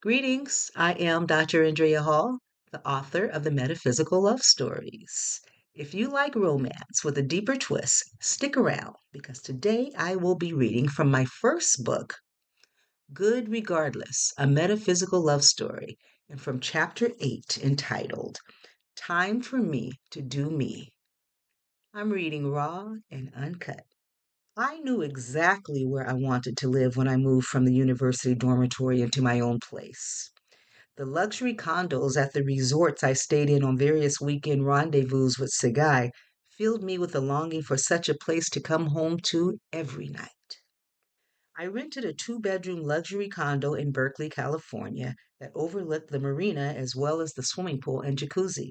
Greetings. I am Dr. Andrea Hall, the author of the Metaphysical Love Stories. If you like romance with a deeper twist, stick around because today I will be reading from my first book, Good Regardless, a Metaphysical Love Story, and from chapter 8 entitled Time for Me to Do Me. I'm reading raw and uncut. I knew exactly where I wanted to live when I moved from the university dormitory into my own place. The luxury condos at the resorts I stayed in on various weekend rendezvous with Sagai filled me with a longing for such a place to come home to every night. I rented a two-bedroom luxury condo in Berkeley, California that overlooked the marina as well as the swimming pool and jacuzzi.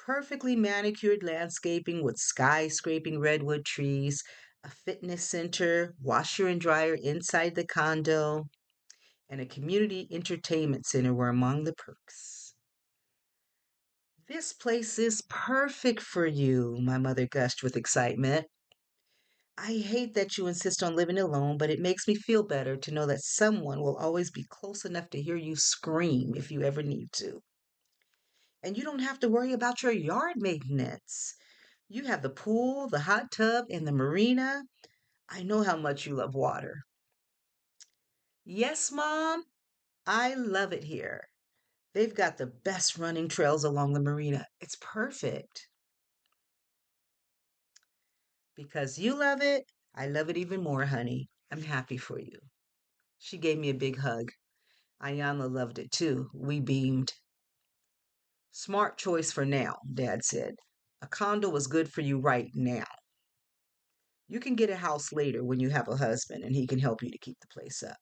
Perfectly manicured landscaping with skyscraping redwood trees, a fitness center, washer and dryer inside the condo, and a community entertainment center were among the perks. This place is perfect for you, my mother gushed with excitement. I hate that you insist on living alone, but it makes me feel better to know that someone will always be close enough to hear you scream if you ever need to. And you don't have to worry about your yard maintenance. You have the pool, the hot tub, and the marina. I know how much you love water. Yes, Mom, I love it here. They've got the best running trails along the marina. It's perfect. Because you love it, I love it even more, honey. I'm happy for you. She gave me a big hug. Ayanna loved it too. We beamed. Smart choice for now, Dad said. A condo is good for you right now. You can get a house later when you have a husband and he can help you to keep the place up.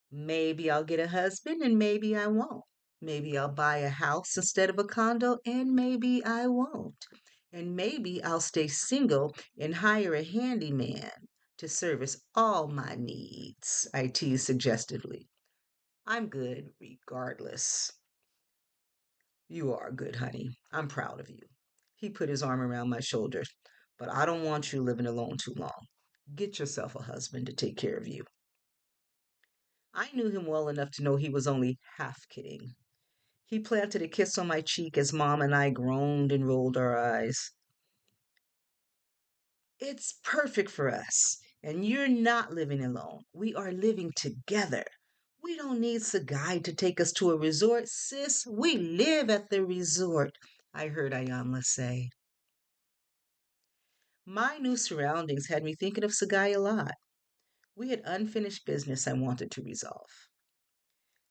Maybe I'll get a husband and maybe I won't. Maybe I'll buy a house instead of a condo and maybe I won't. And maybe I'll stay single and hire a handyman to service all my needs, I teased suggestively. I'm good regardless. You are good, honey. I'm proud of you. He put his arm around my shoulders. But I don't want you living alone too long. Get yourself a husband to take care of you. I knew him well enough to know he was only half kidding. He planted a kiss on my cheek as Mom and I groaned and rolled our eyes. It's perfect for us. And you're not living alone. We are living together. We don't need Sagai to take us to a resort, sis. We live at the resort, I heard Ayanla say. My new surroundings had me thinking of Sagai a lot. We had unfinished business I wanted to resolve.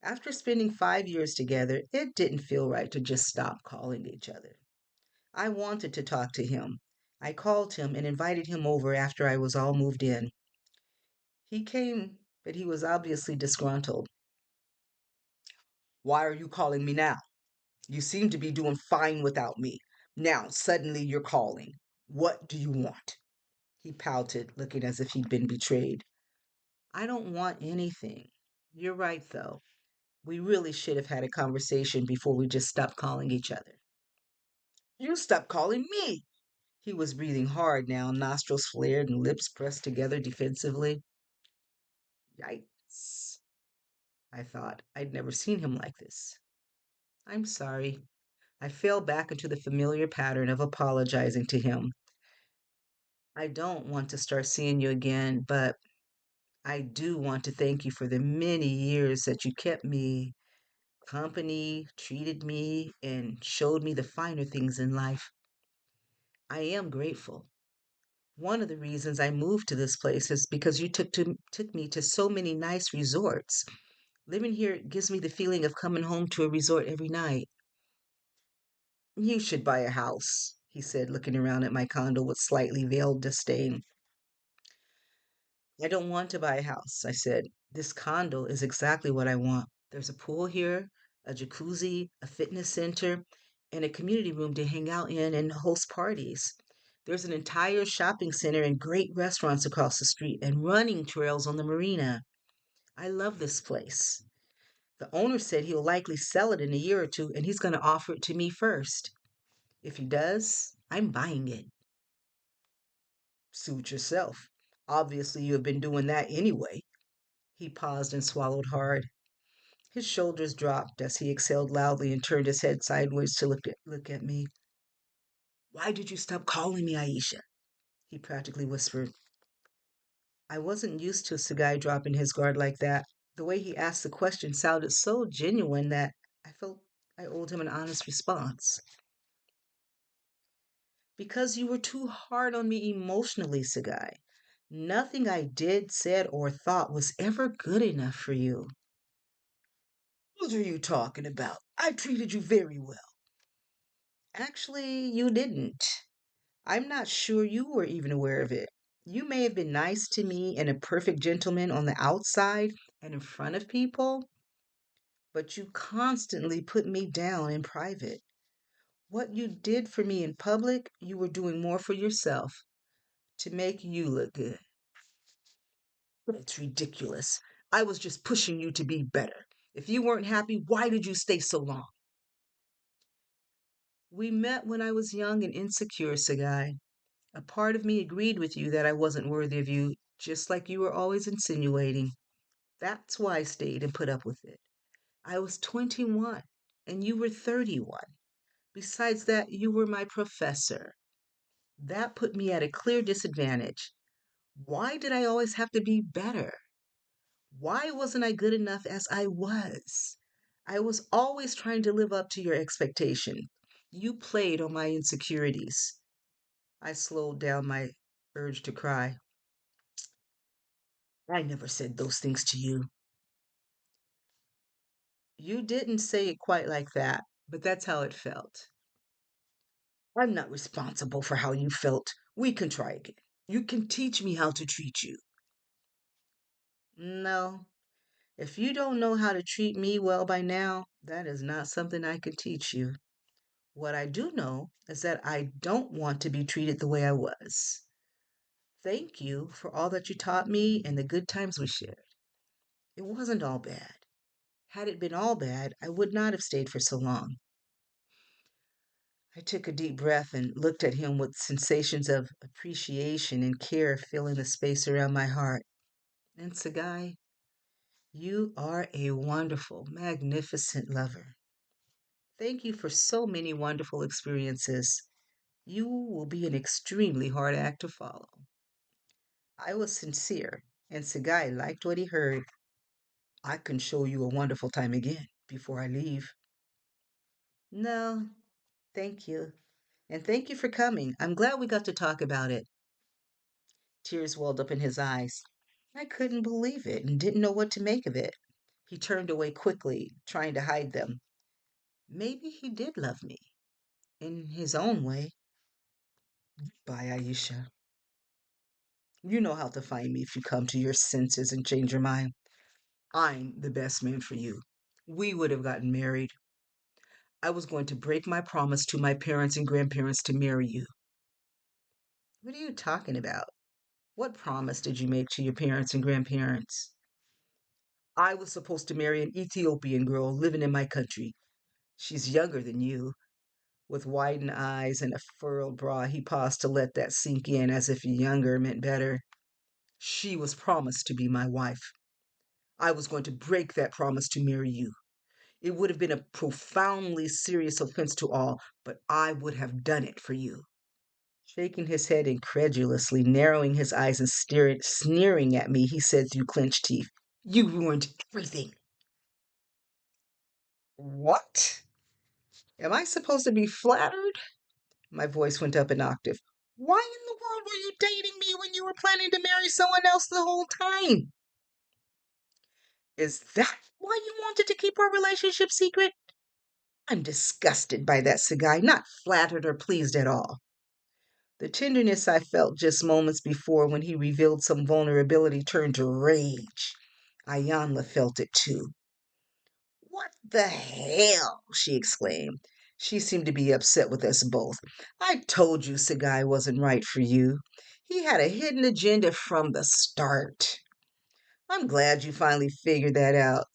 After spending 5 years together, it didn't feel right to just stop calling each other. I wanted to talk to him. I called him and invited him over after I was all moved in. He came, but he was obviously disgruntled. Why are you calling me now? You seem to be doing fine without me. Now, suddenly you're calling. What do you want? He pouted, looking as if he'd been betrayed. I don't want anything. You're right, though. We really should have had a conversation before we just stopped calling each other. You stop calling me! He was breathing hard now, nostrils flared and lips pressed together defensively. Yikes, I thought. I'd never seen him like this. I'm sorry. I fell back into the familiar pattern of apologizing to him. I don't want to start seeing you again, but I do want to thank you for the many years that you kept me company, treated me, and showed me the finer things in life. I am grateful. One of the reasons I moved to this place is because you took me to so many nice resorts. Living here gives me the feeling of coming home to a resort every night. You should buy a house, he said, looking around at my condo with slightly veiled disdain. I don't want to buy a house, I said. This condo is exactly what I want. There's a pool here, a jacuzzi, a fitness center, and a community room to hang out in and host parties. There's an entire shopping center and great restaurants across the street and running trails on the marina. I love this place. The owner said he'll likely sell it in a year or two and he's going to offer it to me first. If he does, I'm buying it. Suit yourself. Obviously, you have been doing that anyway. He paused and swallowed hard. His shoulders dropped as he exhaled loudly and turned his head sideways to look at me. Why did you stop calling me Aisha? He practically whispered. I wasn't used to Sagai dropping his guard like that. The way he asked the question sounded so genuine that I felt I owed him an honest response. Because you were too hard on me emotionally, Sagai. Nothing I did, said, or thought was ever good enough for you. What are you talking about? I treated you very well. Actually, you didn't. I'm not sure you were even aware of it. You may have been nice to me and a perfect gentleman on the outside and in front of people, but you constantly put me down in private. What you did for me in public, you were doing more for yourself to make you look good. It's ridiculous. I was just pushing you to be better. If you weren't happy, why did you stay so long? We met when I was young and insecure, Sagai. A part of me agreed with you that I wasn't worthy of you, just like you were always insinuating. That's why I stayed and put up with it. I was 21 and you were 31. Besides that, you were my professor. That put me at a clear disadvantage. Why did I always have to be better? Why wasn't I good enough as I was? I was always trying to live up to your expectation. You played on my insecurities. I slowed down my urge to cry. I never said those things to you. You didn't say it quite like that, but that's how it felt. I'm not responsible for how you felt. We can try again. You can teach me how to treat you. No, if you don't know how to treat me well by now, that is not something I can teach you. What I do know is that I don't want to be treated the way I was. Thank you for all that you taught me and the good times we shared. It wasn't all bad. Had it been all bad, I would not have stayed for so long. I took a deep breath and looked at him with sensations of appreciation and care filling the space around my heart. And Sagai, you are a wonderful, magnificent lover. Thank you for so many wonderful experiences. You will be an extremely hard act to follow. I was sincere, and Sagai liked what he heard. I can show you a wonderful time again before I leave. No, thank you. And thank you for coming. I'm glad we got to talk about it. Tears welled up in his eyes. I couldn't believe it and didn't know what to make of it. He turned away quickly, trying to hide them. Maybe he did love me, in his own way. Bye, Aisha. You know how to find me if you come to your senses and change your mind. I'm the best man for you. We would have gotten married. I was going to break my promise to my parents and grandparents to marry you. What are you talking about? What promise did you make to your parents and grandparents? I was supposed to marry an Ethiopian girl living in my country. She's younger than you. With widened eyes and a furrowed brow, he paused to let that sink in as if younger meant better. She was promised to be my wife. I was going to break that promise to marry you. It would have been a profoundly serious offense to all, but I would have done it for you. Shaking his head incredulously, narrowing his eyes and sneering at me, he said through clenched teeth, You ruined everything. What? Am I supposed to be flattered? My voice went up an octave. Why in the world were you dating me when you were planning to marry someone else the whole time? Is that why you wanted to keep our relationship secret? I'm disgusted by that Sagai, not flattered or pleased at all. The tenderness I felt just moments before when he revealed some vulnerability turned to rage. Ayanla felt it too. What the hell? She exclaimed. She seemed to be upset with us both. I told you Sagai wasn't right for you. He had a hidden agenda from the start. I'm glad you finally figured that out.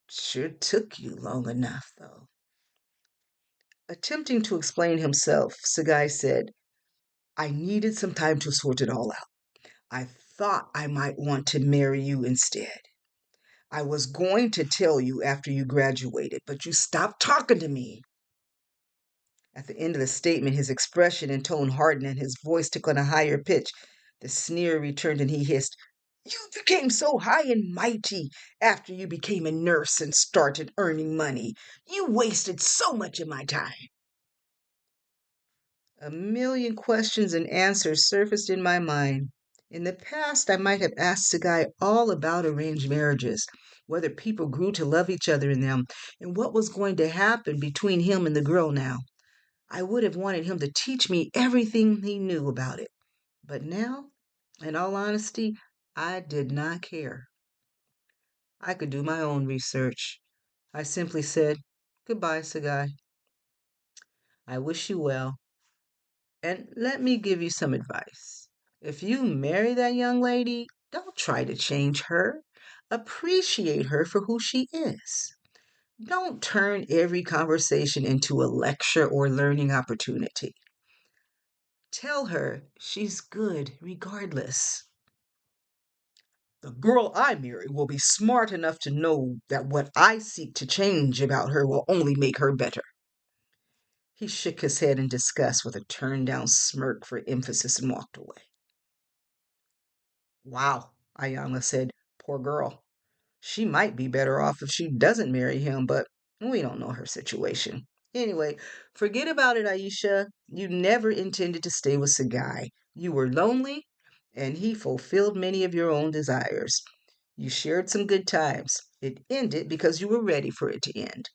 Sure took you long enough, though. Attempting to explain himself, Sagai said, I needed some time to sort it all out. I thought I might want to marry you instead. I was going to tell you after you graduated, but you stopped talking to me. At the end of the statement, his expression and tone hardened and his voice took on a higher pitch. The sneer returned and he hissed, "You became so high and mighty after you became a nurse and started earning money. You wasted so much of my time." A million questions and answers surfaced in my mind. In the past, I might have asked the guy all about arranged marriages, whether people grew to love each other in them, and what was going to happen between him and the girl now. I would have wanted him to teach me everything he knew about it. But now, in all honesty, I did not care. I could do my own research. I simply said, "Goodbye, Sagai. I wish you well. And let me give you some advice. If you marry that young lady, don't try to change her. Appreciate her for who she is. Don't turn every conversation into a lecture or learning opportunity. Tell her she's good regardless. The girl I marry will be smart enough to know that what I seek to change about her will only make her better." He shook his head in disgust with a turned down smirk for emphasis and walked away. "Wow," Ayanna said. "Poor girl. She might be better off if she doesn't marry him, but we don't know her situation. Anyway, forget about it, Aisha. You never intended to stay with Sagai. You were lonely, and he fulfilled many of your own desires. You shared some good times. It ended because you were ready for it to end.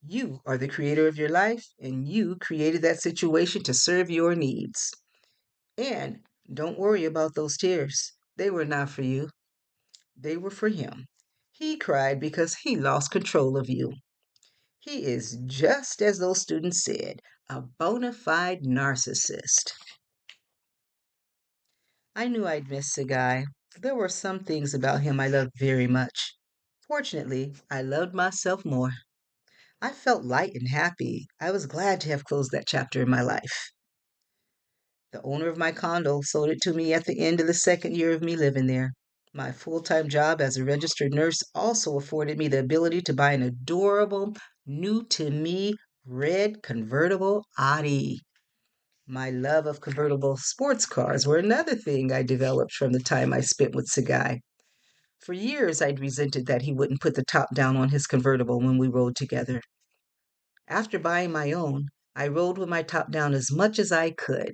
You are the creator of your life, and you created that situation to serve your needs. And don't worry about those tears. They were not for you, they were for him. He cried because he lost control of you. He is just as those students said, a bona fide narcissist." I knew I'd miss the guy. There were some things about him I loved very much. Fortunately, I loved myself more. I felt light and happy. I was glad to have closed that chapter in my life. The owner of my condo sold it to me at the end of the second year of me living there. My full time job as a registered nurse also afforded me the ability to buy an adorable, new to me, red convertible Audi. My love of convertible sports cars were another thing I developed from the time I spent with Sagai. For years, I'd resented that he wouldn't put the top down on his convertible when we rode together. After buying my own, I rode with my top down as much as I could.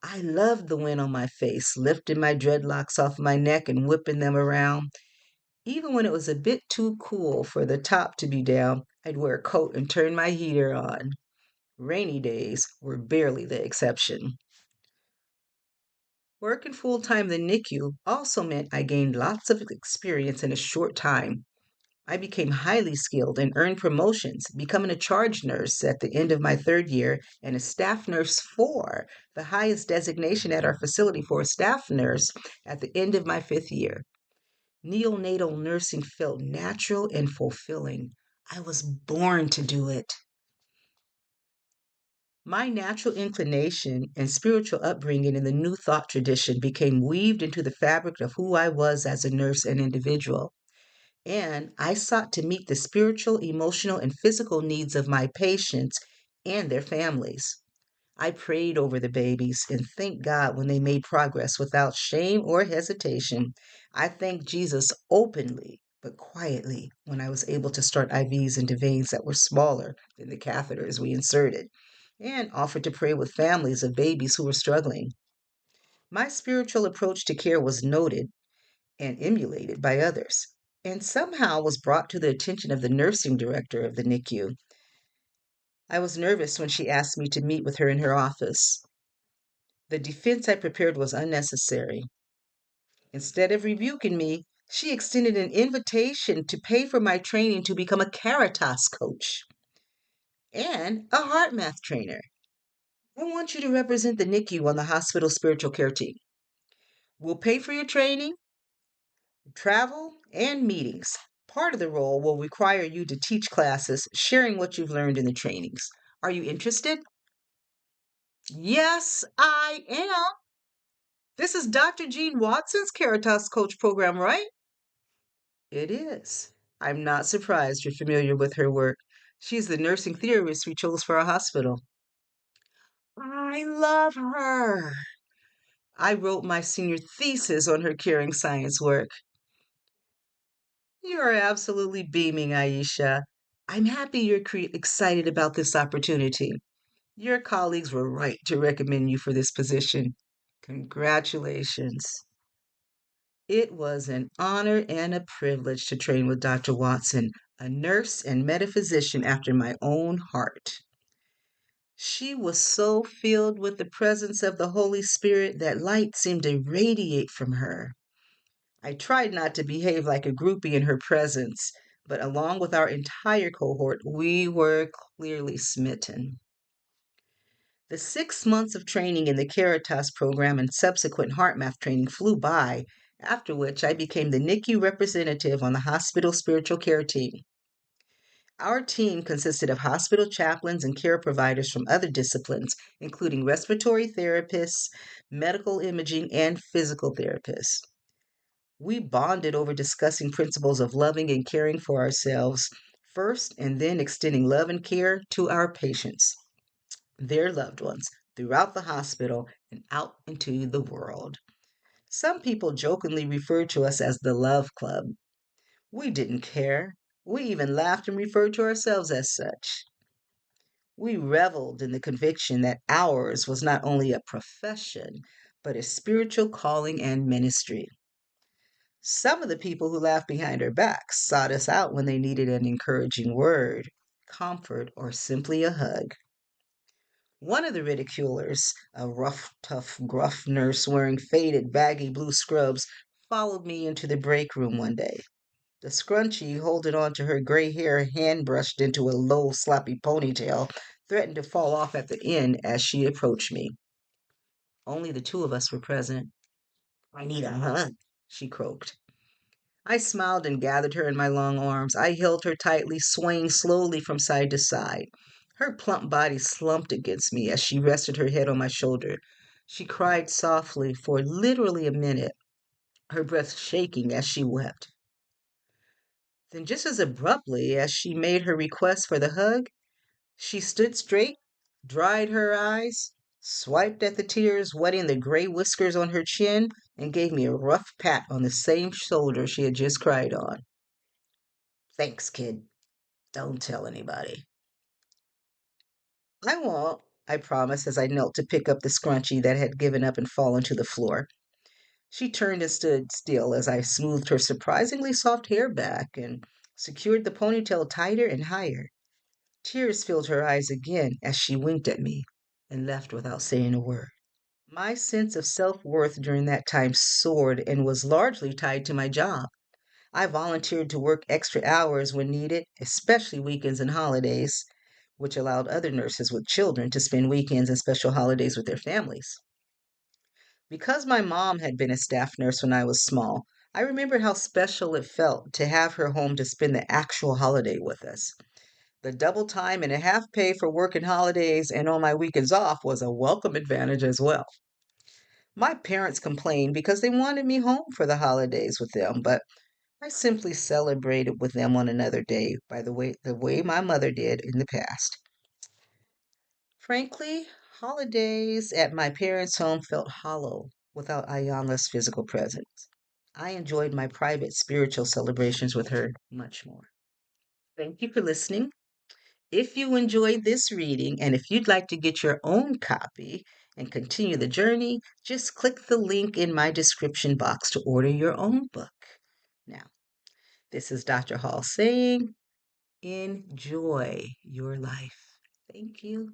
I loved the wind on my face, lifting my dreadlocks off my neck and whipping them around. Even when it was a bit too cool for the top to be down, I'd wear a coat and turn my heater on. Rainy days were barely the exception. Working full time in the NICU also meant I gained lots of experience in a short time. I became highly skilled and earned promotions, becoming a charge nurse at the end of my third year and a staff nurse 4, the highest designation at our facility for a staff nurse, at the end of my fifth year. Neonatal nursing felt natural and fulfilling. I was born to do it. My natural inclination and spiritual upbringing in the New Thought tradition became weaved into the fabric of who I was as a nurse and individual. And I sought to meet the spiritual, emotional, and physical needs of my patients and their families. I prayed over the babies and thanked God when they made progress without shame or hesitation. I thanked Jesus openly but quietly when I was able to start IVs into veins that were smaller than the catheters we inserted, and offered to pray with families of babies who were struggling. My spiritual approach to care was noted and emulated by others, and somehow was brought to the attention of the nursing director of the NICU. I was nervous when she asked me to meet with her in her office. The defense I prepared was unnecessary. Instead of rebuking me, she extended an invitation to pay for my training to become a Caritas coach and a heart math trainer. I want you to represent the NICU on the hospital spiritual care team. We'll pay for your training, travel, and meetings. Part of the role will require you to teach classes, sharing what you've learned in the trainings. Are you interested? Yes, I am. This is Dr. Jean Watson's Caritas Coach program, right? It is. I'm not surprised you're familiar with her work. She's the nursing theorist we chose for our hospital. I love her. I wrote my senior thesis on her caring science work. You are absolutely beaming, Aisha. I'm happy you're excited about this opportunity. Your colleagues were right to recommend you for this position. Congratulations. It was an honor and a privilege to train with Dr. Watson, a nurse and metaphysician after my own heart. She was so filled with the presence of the Holy Spirit that light seemed to radiate from her. I tried not to behave like a groupie in her presence, but along with our entire cohort, we were clearly smitten. The 6 months of training in the Caritas program and subsequent heart math training flew by, after which I became the NICU representative on the hospital spiritual care team. Our team consisted of hospital chaplains and care providers from other disciplines, including respiratory therapists, medical imaging, and physical therapists. We bonded over discussing principles of loving and caring for ourselves first, and then extending love and care to our patients, their loved ones, throughout the hospital and out into the world. Some people jokingly referred to us as the Love Club. We didn't care. We even laughed and referred to ourselves as such. We reveled in the conviction that ours was not only a profession, but a spiritual calling and ministry. Some of the people who laughed behind our backs sought us out when they needed an encouraging word, comfort, or simply a hug. One of the ridiculers, a rough, tough, gruff nurse wearing faded, baggy blue scrubs, followed me into the break room one day. The scrunchie, holding on to her gray hair hand brushed into a low, sloppy ponytail, threatened to fall off at the end as she approached me. Only the two of us were present. I need a hug, she croaked. I smiled and gathered her in my long arms. I held her tightly, swaying slowly from side to side. Her plump body slumped against me as she rested her head on my shoulder. She cried softly for literally a minute, her breath shaking as she wept. Then, just as abruptly as she made her request for the hug, she stood straight, dried her eyes, swiped at the tears wetting the gray whiskers on her chin, and gave me a rough pat on the same shoulder she had just cried on. Thanks, kid. Don't tell anybody. I won't, I promised as I knelt to pick up the scrunchie that had given up and fallen to the floor. She turned and stood still as I smoothed her surprisingly soft hair back and secured the ponytail tighter and higher. Tears filled her eyes again as she winked at me and left without saying a word. My sense of self worth during that time soared and was largely tied to my job. I volunteered to work extra hours when needed, especially weekends and holidays, which allowed other nurses with children to spend weekends and special holidays with their families. Because my mom had been a staff nurse when I was small, I remember how special it felt to have her home to spend the actual holiday with us. The double time and a half pay for working holidays and on my weekends off was a welcome advantage as well. My parents complained because they wanted me home for the holidays with them, but I simply celebrated with them on another day by the way my mother did in the past. Frankly, holidays at my parents' home felt hollow without Ayanla's physical presence. I enjoyed my private spiritual celebrations with her much more. Thank you for listening. If you enjoyed this reading and if you'd like to get your own copy and continue the journey, just click the link in my description box to order your own book. Now, this is Dr. Hall saying, enjoy your life. Thank you.